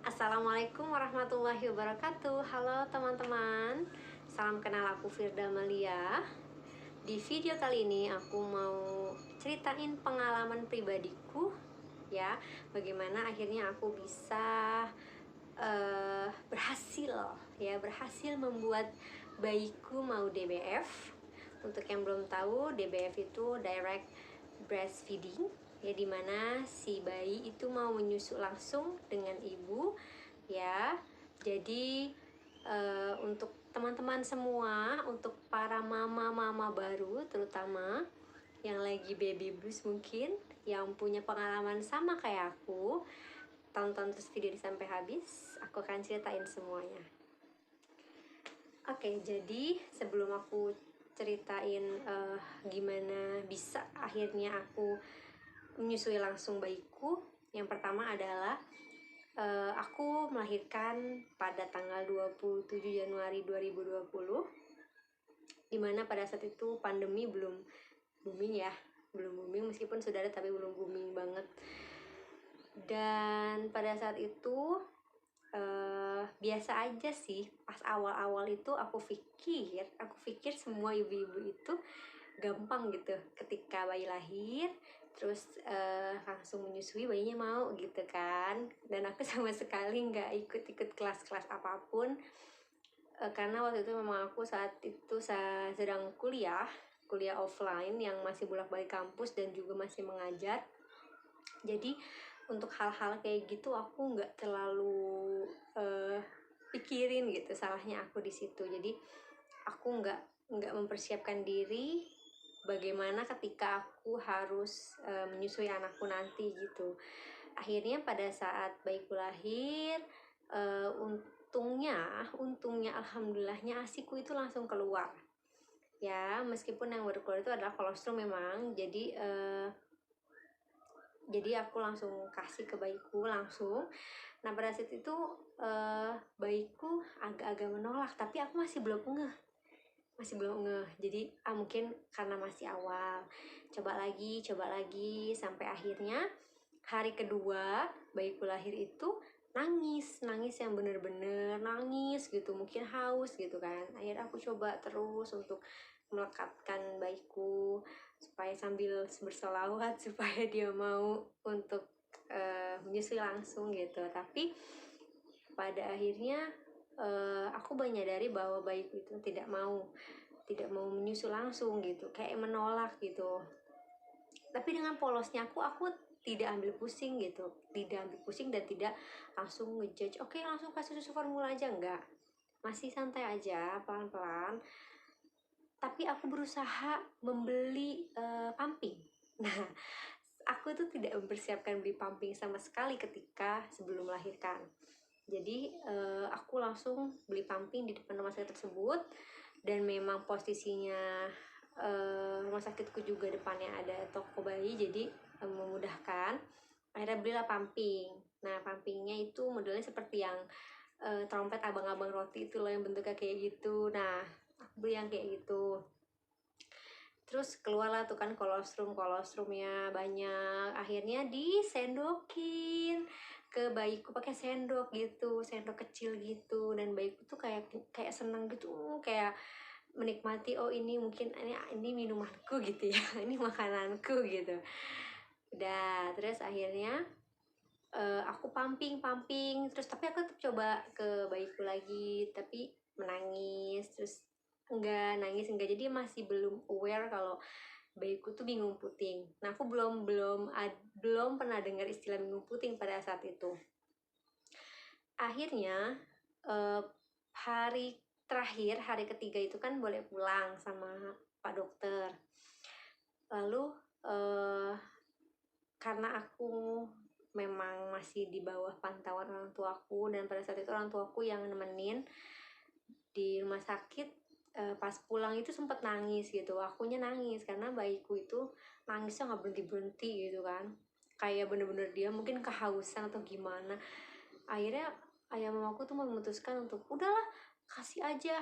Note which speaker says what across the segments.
Speaker 1: Assalamualaikum warahmatullahi wabarakatuh. Halo teman-teman, salam kenal, aku Firda Malia. Di video kali ini aku mau ceritain pengalaman pribadiku ya, bagaimana akhirnya aku bisa berhasil membuat bayiku mau DBF. Untuk yang belum tahu, DBF itu direct breastfeeding ya, dimana si bayi itu mau menyusu langsung dengan ibu ya. Jadi untuk teman-teman semua, untuk para mama-mama baru terutama yang lagi baby blues mungkin, yang punya pengalaman sama kayak aku, tonton terus video ini sampai habis, aku akan ceritain semuanya. Oke, jadi sebelum aku ceritain gimana bisa akhirnya aku menyusui langsung bayiku, yang pertama adalah aku melahirkan pada tanggal 27 Januari 2020, dimana pada saat itu pandemi belum booming ya, meskipun sudah ada tapi belum booming banget. Dan pada saat itu biasa aja sih. Pas awal-awal itu aku pikir semua ibu-ibu itu gampang gitu, ketika bayi lahir terus langsung menyusui, bayinya mau gitu kan. Dan aku sama sekali nggak ikut kelas-kelas apapun, karena waktu itu memang aku saat itu sedang kuliah offline yang masih bolak-balik kampus dan juga masih mengajar. Jadi untuk hal-hal kayak gitu aku nggak terlalu pikirin gitu, salahnya aku di situ. Jadi aku nggak mempersiapkan diri bagaimana ketika aku harus menyusui anakku nanti gitu. Akhirnya pada saat bayiku lahir, untungnya alhamdulillahnya ASIku itu langsung keluar ya, meskipun yang baru keluar itu adalah kolostrum memang. Jadi aku langsung kasih ke bayiku langsung. Nah pada saat itu bayiku agak-agak menolak, tapi aku masih belum ngeh. Jadi mungkin karena masih awal, coba lagi sampai akhirnya hari kedua bayiku lahir itu nangis yang bener-bener nangis gitu, mungkin haus gitu kan. Akhirnya aku coba terus untuk melekatkan bayiku supaya sambil berselawat supaya dia mau untuk menyusui langsung gitu. Tapi pada akhirnya aku menyadari bahwa bayiku itu tidak mau menyusu langsung gitu, kayak menolak gitu. Tapi dengan polosnya aku tidak ambil pusing dan tidak langsung ngejudge, oke langsung kasih susu formula aja, enggak, masih santai aja, pelan-pelan. Tapi aku berusaha membeli pumping. Nah aku tuh tidak mempersiapkan beli pumping sama sekali ketika sebelum melahirkan. Jadi aku langsung beli pumping di depan rumah sakit tersebut, dan memang posisinya rumah sakitku juga depannya ada toko bayi, jadi memudahkan. Akhirnya belilah pumping. Nah pumpingnya itu modelnya seperti yang trompet abang-abang roti itu loh, yang bentuknya kayak gitu. Nah aku beli yang kayak gitu. Terus keluarlah tuh kan kolostrumnya banyak. Akhirnya disendokin ke bayiku pakai sendok gitu, sendok kecil gitu. Dan bayiku tuh kayak seneng gitu, kayak menikmati, oh ini mungkin ini minumanku gitu ya, ini makananku gitu. Udah, terus akhirnya aku pumping terus, tapi aku tetap coba ke bayiku lagi, tapi menangis terus enggak, jadi masih belum aware kalau bayiku tuh bingung puting. Nah aku belum pernah dengar istilah bingung puting pada saat itu. Akhirnya hari terakhir, hari ketiga itu kan boleh pulang sama Pak Dokter. Lalu karena aku memang masih di bawah pantauan orang tuaku, dan pada saat itu orang tuaku yang nemenin di rumah sakit, pas pulang itu sempat nangis gitu. Akunya nangis karena bayiku itu nangisnya nggak berhenti gitu kan, kayak bener-bener dia mungkin kehausan atau gimana. Akhirnya ayah mamaku tuh memutuskan untuk udahlah kasih aja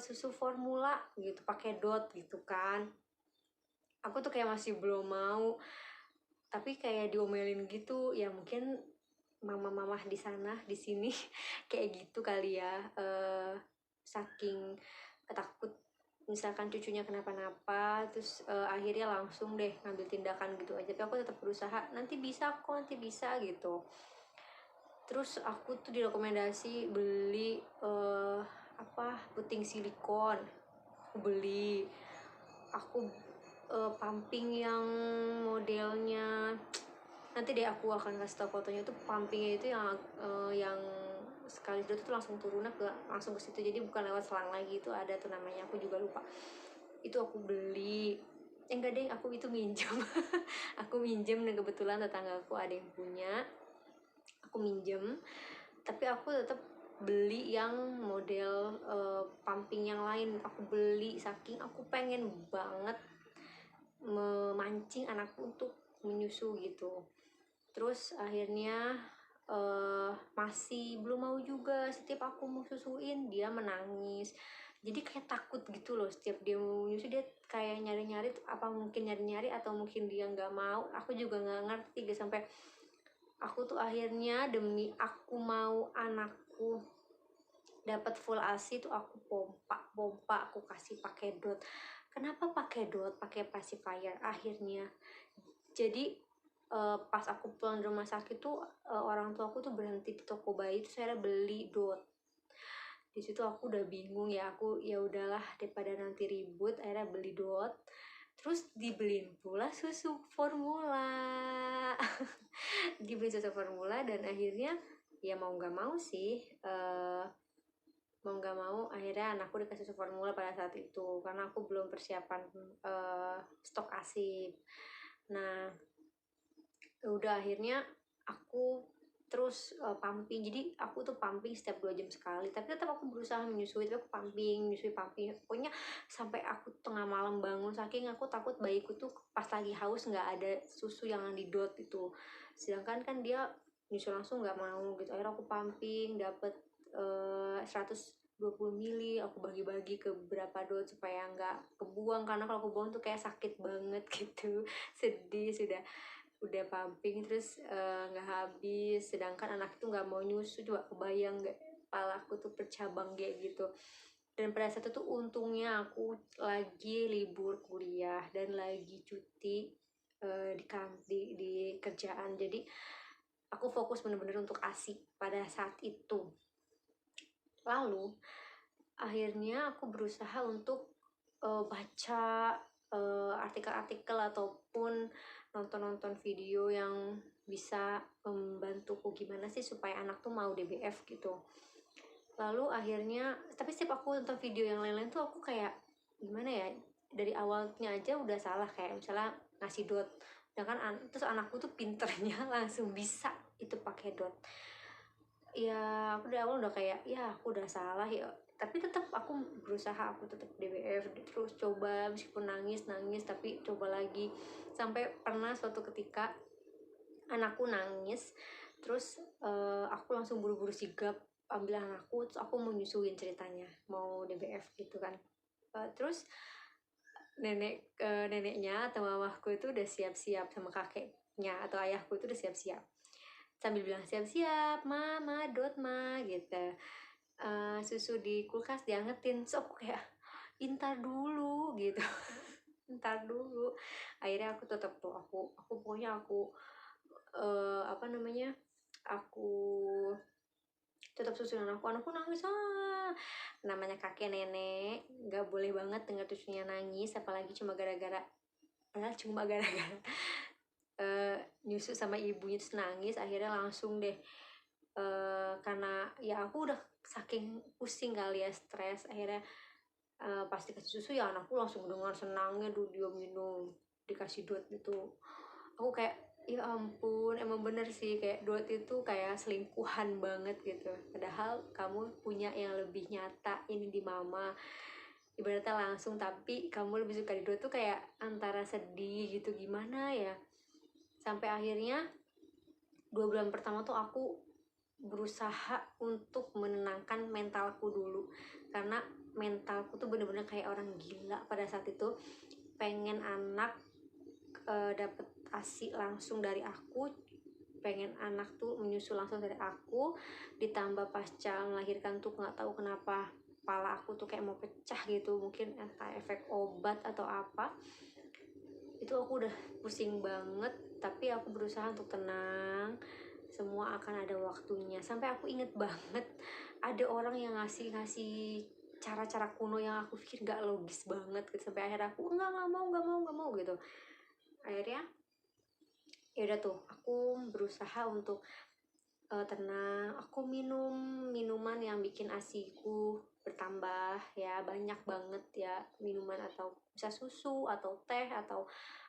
Speaker 1: susu formula gitu pakai dot gitu kan. Aku tuh kayak masih belum mau, tapi kayak diomelin gitu ya, mungkin mama-mama di sana di sini kayak gitu kali ya, saking takut misalkan cucunya kenapa-napa, terus akhirnya langsung deh ngambil tindakan gitu aja. Tapi aku tetap berusaha, nanti bisa kok, nanti bisa gitu. Terus aku tuh direkomendasi beli puting silikon, aku beli. Aku pumping yang modelnya, nanti deh aku akan kasih tau fotonya. Itu pumpingnya itu yang sekali sedot itu langsung turunnya langsung ke situ, jadi bukan lewat selang lagi. Itu ada tuh namanya, aku juga lupa. Itu aku beli, enggak deh, aku itu minjem aku minjem, dan kebetulan tetanggaku ada yang punya, aku minjem. Tapi aku tetap beli yang model pumping yang lain. Aku beli saking aku pengen banget memancing anakku untuk menyusu gitu. Terus akhirnya masih belum mau juga. Setiap aku mau susuin dia menangis, jadi kayak takut gitu loh. Setiap dia mau menyusu dia kayak nyari-nyari, apa mungkin nyari-nyari atau mungkin dia nggak mau, aku juga nggak ngerti gitu. Sampai aku tuh akhirnya demi aku mau anakku dapat full ASI tuh aku pompa aku kasih pakai dot. Kenapa pakai dot, pakai pacifier akhirnya? Jadi pas aku pulang dari rumah sakit tuh orang tua aku tuh berhenti di toko bayi, terus saya beli dot. Di situ aku udah bingung ya, aku ya udahlah daripada nanti ribut, akhirnya beli dot. Terus dibeliin pula susu formula dibeli susu formula, dan akhirnya ya mau nggak mau sih, mau nggak mau akhirnya anakku dikasih susu formula pada saat itu, karena aku belum persiapan stok ASI. Nah udah akhirnya aku terus pumping. Jadi aku tuh pumping setiap 2 jam sekali, tapi tetap aku berusaha menyusui. Tapi aku pumping pokoknya sampai aku tengah malam bangun, saking aku takut bayiku tuh pas lagi haus nggak ada susu yang didot itu, sedangkan kan dia nyusu langsung nggak mau gitu. Akhirnya aku pumping dapet 120 mili, aku bagi-bagi ke beberapa dot supaya nggak kebuang, karena kalau kebuang tuh kayak sakit banget gitu sedih. Udah pumping terus nggak habis, sedangkan anak itu nggak mau nyusu. Coba kebayang nggak, kepala aku tuh bercabang kayak gitu. Dan pada saat itu untungnya aku lagi libur kuliah dan lagi cuti di kerjaan, jadi aku fokus bener-bener untuk ASI pada saat itu. Lalu akhirnya aku berusaha untuk baca artikel-artikel ataupun nonton video yang bisa membantuku gimana sih supaya anak tuh mau DBF gitu. Lalu akhirnya, tapi setiap aku nonton video yang lain-lain tuh aku kayak gimana ya, dari awalnya aja udah salah. Kayak misalnya ngasih dot, terus anakku tuh pinternya langsung bisa itu pakai dot. Ya aku dari awal udah kayak ya aku udah salah ya, tapi tetap aku berusaha, aku tetap DBF terus coba, meskipun nangis tapi coba lagi. Sampai pernah suatu ketika anakku nangis, terus aku langsung buru-buru sigap ambil anakku, terus aku mau nyusuin ceritanya, mau DBF gitu kan. Terus neneknya atau mamahku itu udah siap-siap, sama kakeknya atau ayahku itu udah siap-siap sambil bilang siap-siap mama dot ma gitu. Susu di kulkas diangetin, so aku kayak intar dulu gitu ntar dulu. Akhirnya aku tetap tuh aku pokoknya aku aku tetap susuin anakku nangis. Namanya kakek nenek nggak boleh banget dengar cucunya nangis, apalagi cuma gara-gara nyusu sama ibunya terus nangis. Akhirnya langsung deh, karena ya aku udah saking pusing kali ya, stres. Akhirnya pas dikasih susu ya anakku langsung dengan senangnya tuh dia minum, dikasih dot gitu. Aku kayak ya ampun, emang bener sih, kayak dot itu kayak selingkuhan banget gitu, padahal kamu punya yang lebih nyata ini di mama ibaratnya langsung, tapi kamu lebih suka di dot tuh kayak antara sedih gitu gimana ya. Sampai akhirnya 2 bulan pertama tuh aku berusaha untuk menenangkan mentalku dulu, karena mentalku tuh bener-bener kayak orang gila pada saat itu. Pengen anak dapet ASI langsung dari aku, pengen anak tuh menyusu langsung dari aku, ditambah pasca melahirkan tuh nggak tahu kenapa kepala aku tuh kayak mau pecah gitu, mungkin entah efek obat atau apa. Itu aku udah pusing banget, tapi aku berusaha untuk tenang, semua akan ada waktunya. Sampai aku inget banget ada orang yang ngasih cara-cara kuno yang aku pikir gak logis banget gitu. Sampai akhirnya aku nggak mau gitu. Akhirnya ya udah tuh, aku berusaha untuk tenang. Aku minum minuman yang bikin asiku bertambah ya, banyak banget ya, minuman atau bisa susu atau teh atau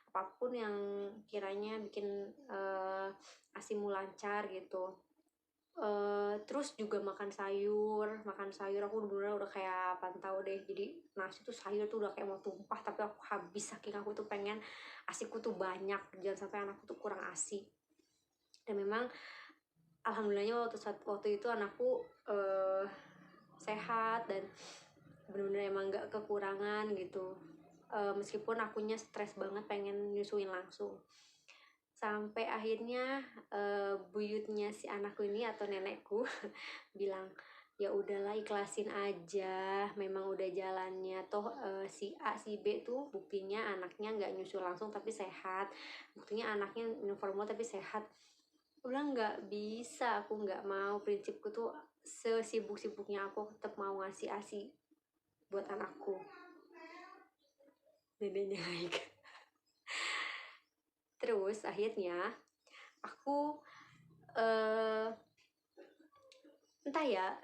Speaker 1: apapun yang kiranya bikin asimu lancar gitu. Terus juga makan sayur aku bener-bener udah kayak pantau deh. Jadi nasi tuh, sayur tuh udah kayak mau tumpah, tapi aku habis saking aku tuh pengen asiku tuh banyak, jangan sampai anakku tuh kurang asi. Dan memang alhamdulillahnya waktu itu anakku sehat dan bener-bener emang gak kekurangan gitu. Meskipun akunya stres banget pengen nyusuin langsung, sampai akhirnya buyutnya si anakku ini atau nenekku bilang ya udahlah, ikhlasin aja, memang udah jalannya toh. Si A si B tuh buktinya anaknya nggak nyusul langsung tapi sehat, buktinya anaknya minum formula tapi sehat. Udah nggak bisa, aku nggak mau. Prinsipku tuh sesibuk-sibuknya aku tetap mau ngasih asi buat anakku. Neneknya naik. Terus akhirnya aku entah ya,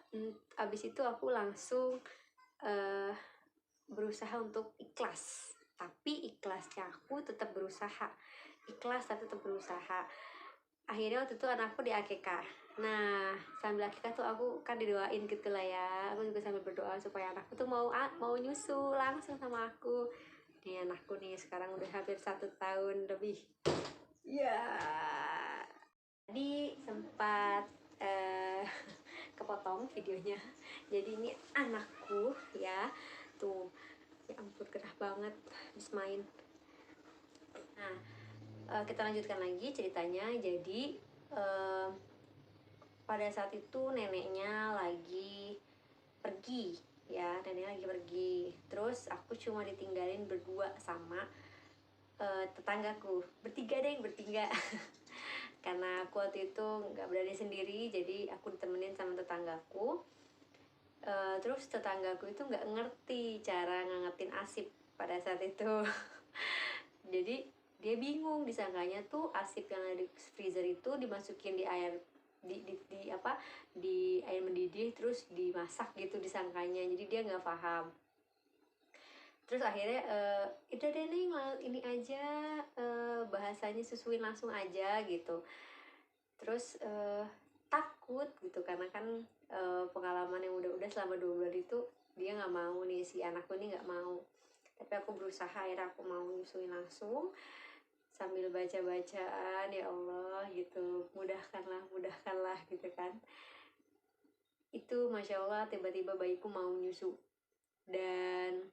Speaker 1: abis itu aku langsung berusaha untuk ikhlas. Tapi ikhlasnya aku tetap berusaha, ikhlas tapi tetap berusaha. Akhirnya waktu itu anakku di AKK. Nah, sambil AKK tuh aku kan didoain gitu lah ya. Aku juga sambil berdoa supaya anakku tuh mau nyusu langsung sama aku. Nih anakku nih sekarang udah hampir 1 tahun lebih. Ya. Tadi sempat kepotong videonya. Jadi ini anakku ya. Tuh, ya ampun gerah banget habis main. Nah, kita lanjutkan lagi ceritanya. Jadi pada saat itu neneknya lagi pergi ya, neneknya lagi pergi. Terus aku cuma ditinggalin berdua sama tetanggaku, bertiga karena aku waktu itu nggak berani sendiri, jadi aku ditemenin sama tetanggaku. Terus tetanggaku itu nggak ngerti cara ngangetin asip pada saat itu. Jadi dia bingung, disangkanya tuh asip yang ada di freezer itu dimasukin di air, di air mendidih terus dimasak gitu disangkanya. Jadi dia nggak paham. Terus akhirnya udah deh nih, ini aja, bahasanya susuin langsung aja gitu. Terus takut gitu karena kan pengalaman yang udah selama 2 bulan itu dia nggak mau nih, si anakku ini nggak mau. Tapi aku berusaha, akhirnya aku mau nyusuin langsung sambil baca-bacaan, ya Allah gitu, mudahkanlah gitu kan. Itu Masya Allah, tiba-tiba bayiku mau nyusu. Dan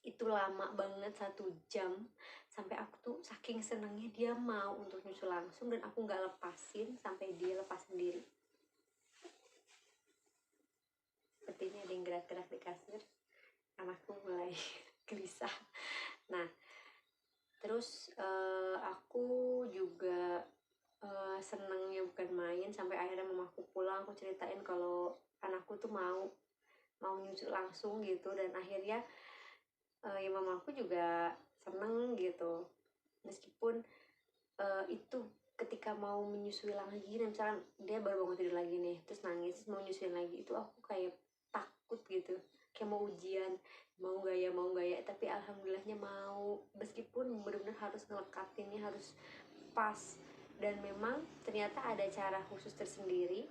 Speaker 1: itu lama banget, 1 jam, sampai aku tuh saking senangnya dia mau untuk nyusul langsung dan aku nggak lepasin sampai dia lepas sendiri. Sepertinya ada yang gerak-gerak di kasur, anakku mulai gelisah. Nah, terus aku juga senangnya bukan main, sampai akhirnya mamaku pulang, aku ceritain kalau anakku tuh mau nyusul langsung gitu. Dan akhirnya ya mamaku juga seneng gitu, meskipun itu ketika mau menyusui lagi, dan misalkan dia baru bangun tidur lagi nih terus nangis mau nyusuin lagi, itu aku kayak takut gitu, kayak mau ujian, mau gak ya, tapi alhamdulillahnya mau, meskipun benar-benar harus ngelekatinnya harus pas. Dan memang ternyata ada cara khusus tersendiri,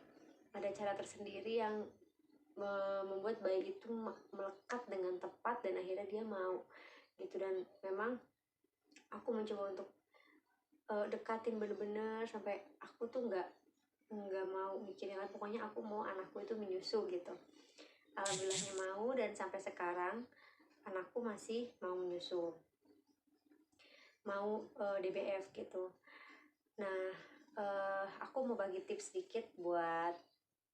Speaker 1: yang membuat bayi itu melekat dengan tepat dan akhirnya dia mau gitu. Dan memang aku mencoba untuk dekatin bener-bener sampai aku tuh nggak mau mikirin lagi, pokoknya aku mau anakku itu menyusu gitu. Alhamdulillahnya mau, dan sampai sekarang anakku masih mau menyusu, mau DBF gitu. Nah mau bagi tips sedikit buat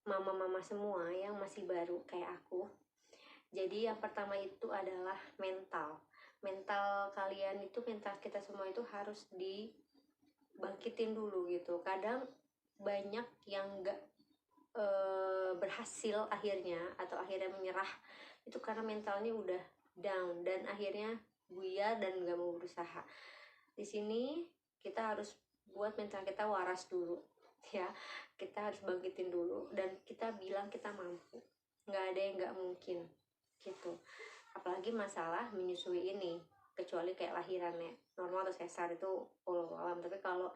Speaker 1: mama-mama semua yang masih baru kayak aku. Jadi yang pertama itu adalah mental. Mental kalian itu, mental kita semua itu harus dibangkitin dulu gitu. Kadang banyak yang nggak berhasil akhirnya, atau akhirnya menyerah itu karena mentalnya udah down dan akhirnya buyar dan nggak mau berusaha. Di sini kita harus buat mental kita waras dulu ya, kita harus bangkitin dulu dan kita bilang kita mampu, nggak ada yang nggak mungkin gitu. Apalagi masalah menyusui ini, kecuali kayak lahirannya normal atau sesar itu alam, tapi kalau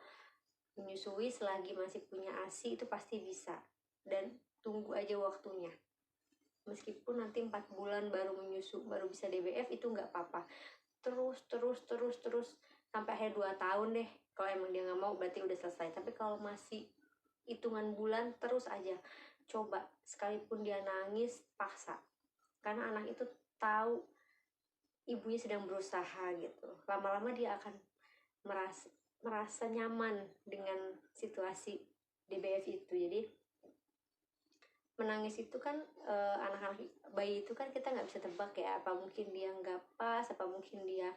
Speaker 1: menyusui selagi masih punya ASI itu pasti bisa, dan tunggu aja waktunya. Meskipun nanti 4 bulan baru menyusu, baru bisa DBF, itu nggak apa-apa. Terus sampai akhir 2 tahun deh. Kalau emang dia nggak mau berarti udah selesai. Tapi kalau masih hitungan bulan, terus aja coba. Sekalipun dia nangis, paksa. Karena anak itu tahu ibunya sedang berusaha gitu. Lama-lama dia akan merasa nyaman dengan situasi DBF itu. Jadi menangis itu kan anak-anak bayi itu kan kita nggak bisa tebak ya, apa mungkin dia nggak pas, apa mungkin dia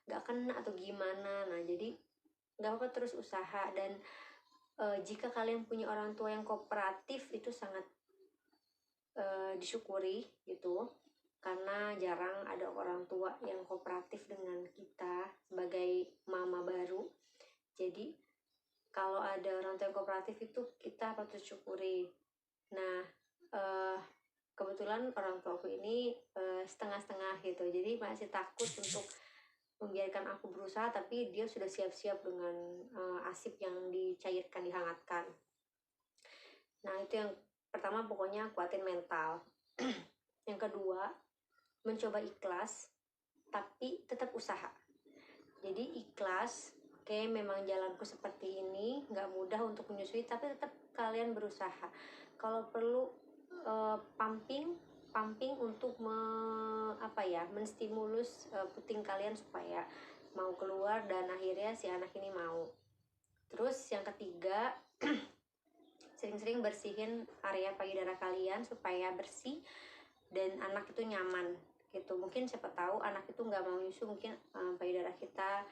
Speaker 1: nggak kena atau gimana. Nah jadi nggak apa-apa, terus usaha. Dan jika kalian punya orang tua yang kooperatif itu sangat disyukuri gitu, karena jarang ada orang tua yang kooperatif dengan kita sebagai mama baru. Jadi kalau ada orang tua yang kooperatif itu kita patut syukuri. Nah kebetulan orang tuaku ini setengah-setengah gitu, jadi masih takut untuk membiarkan aku berusaha, tapi dia sudah siap-siap dengan asip yang dicairkan, dihangatkan. Nah itu yang pertama, pokoknya kuatin mental. Yang kedua, mencoba ikhlas tapi tetap usaha. Jadi ikhlas, oke, memang jalanku seperti ini, nggak mudah untuk menyusui, tapi tetap kalian berusaha. Kalau perlu pumping untuk menstimulus puting kalian supaya mau keluar dan akhirnya si anak ini mau. Terus yang ketiga, sering-sering bersihin area payudara kalian supaya bersih dan anak itu nyaman gitu. Mungkin siapa tahu anak itu nggak mau nyusu, mungkin payudara kita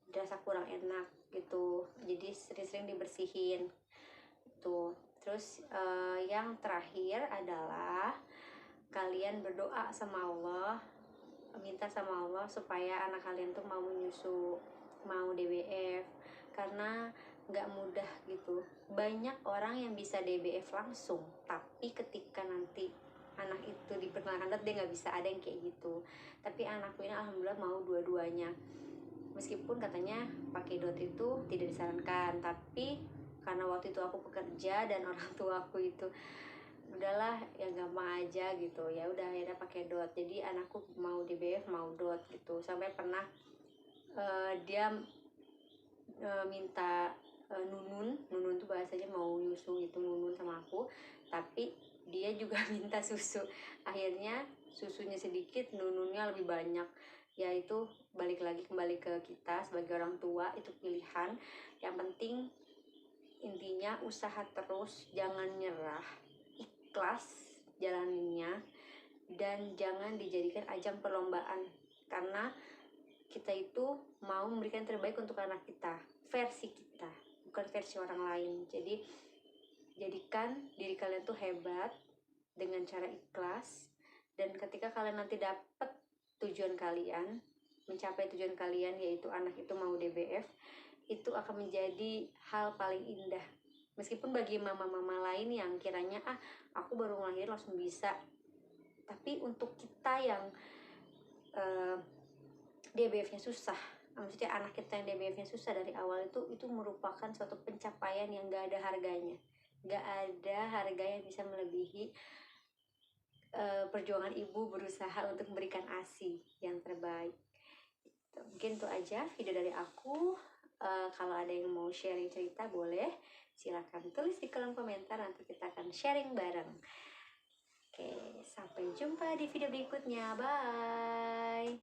Speaker 1: dirasa kurang enak gitu, jadi sering-sering dibersihin tuh. Terus yang terakhir adalah kalian berdoa sama Allah, minta sama Allah supaya anak kalian tuh mau menyusu, mau DBF, karena nggak mudah gitu. Banyak orang yang bisa DBF langsung, tapi ketika nanti anak itu diperkenalkan dot, dia nggak bisa. Ada yang kayak gitu, tapi anakku ini alhamdulillah mau dua-duanya. Meskipun katanya pakai dot itu tidak disarankan, tapi karena waktu itu aku bekerja dan orang tua aku itu udahlah ya gampang aja gitu, ya udah akhirnya pakai dot. Jadi anakku mau DBF mau dot gitu. Sampai pernah dia minta nunun tuh bahasanya mau nyusu gitu, nunun sama aku, tapi dia juga minta susu. Akhirnya susunya sedikit, nununnya lebih banyak. Ya itu balik lagi, kembali ke kita sebagai orang tua, itu pilihan. Yang penting intinya usaha terus, jangan nyerah, ikhlas jalaninnya, dan jangan dijadikan ajang perlombaan, karena kita itu mau memberikan terbaik untuk anak kita, versi kita, bukan versi orang lain. Jadi jadikan diri kalian tuh hebat dengan cara ikhlas, dan ketika kalian nanti dapat tujuan kalian, mencapai tujuan kalian, yaitu anak itu mau DBF, itu akan menjadi hal paling indah. Meskipun bagi mama-mama lain yang kiranya aku baru ngelahirin langsung bisa, tapi untuk kita yang DBF-nya susah, maksudnya anak kita yang DBF-nya susah dari awal, itu merupakan suatu pencapaian yang gak ada harganya. Gak ada harga yang bisa melebihi perjuangan ibu berusaha untuk memberikan ASI yang terbaik. Mungkin itu aja video dari aku. Kalau ada yang mau sharing cerita boleh, silakan tulis di kolom komentar, nanti kita akan sharing bareng. Oke, sampai jumpa di video berikutnya. Bye.